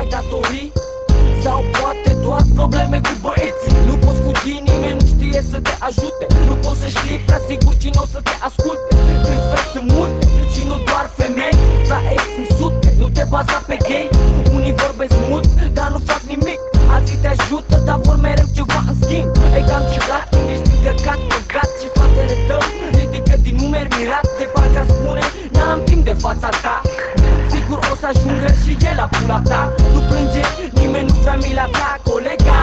ai datorii sau poate doar probleme cu băieții. Nu poți fugi, nimeni nu știe să te ajute. Nu poți să știi prea sigur cine o să te asculte. Când vrei să multe și nu doar femei, la ex în sute. Nu te baza pe gay, unii vorbesc mult, dar nu fac nimic. Alții te ajută, dar vor mereu ceva în schimb. E cam ciudat când ești încărcat, păcat și fratele tău ridică din numeri mirat. De parcă spune, n-am timp de fața ta. Sigur o să ajungă și el la pula ta. Nu plânge, nimeni nu vrea mila ta. Colega,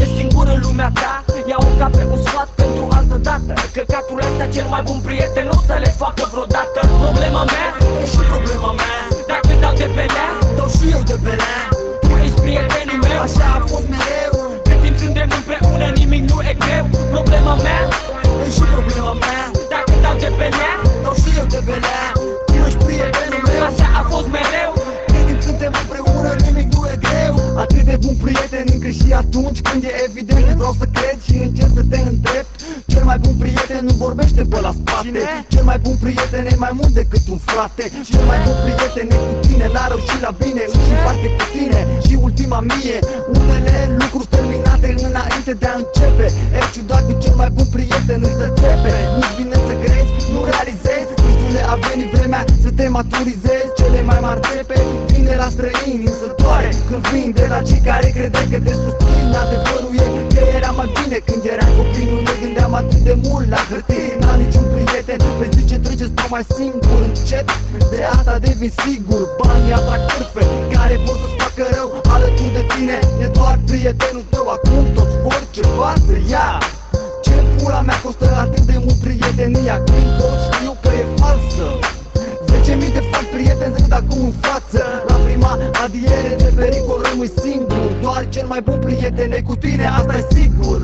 ești singur în lumea ta. Ia-o ca pe un sfat pentru altă dată. Căcaturile astea cel mai bun prieten o să le facă vreodată. Problema mea e și problema mea. Dacă dau de belea, dau și eu de belea. Tu ești prietenul meu, așa a fost mereu. Cât timp suntem împreună, nimic nu e greu. Problema mea e și problema mea. Dacă dau de belea, dau și eu de belea. Tu ești prietenul meu, așa a fost mereu. Cât timp suntem împreună, nimic nu e greu. Atât de bun prieten încât și atunci când e evident vreau să cred și încerc să te îndrept. Cel mai bun prieten nu vorbește pe la spate. Cine? Cel mai bun prieten e mai mult decât un frate. Cel mai bun prieten e cu tine, la rău și la bine, își împarte cu tine. Și ultima mie, unele lucruri terminate înainte de a începe. E ciudat că cel mai bun prieten îți dă trepe. Nu-ți vine să crezi, nu realizezi. Nici a venit vremea să te maturizezi. Cele mai mari trepe vin de la străini, însă doare când vin de la cei care credeai că te susțin. Adevărul e că era mai bine când eram copil. Nu ne gândeam atât de mult la hârtii. N-am niciun prieten, pe zi ce trece stau mai singur. Încet, de asta devin sigur. Banii atrag cârfe care vor să-ți facă rău alături de tine. E doar prietenul tău, acum toți vor ceva să ia. Ce pula mea costă atât de mult prietenia când toți știu că e falsă. 10.000 de faci prieteni sunt acum în față. La prima adiere de pericol rămâi singur. Doar cel mai bun prieten e cu tine, asta e sigur.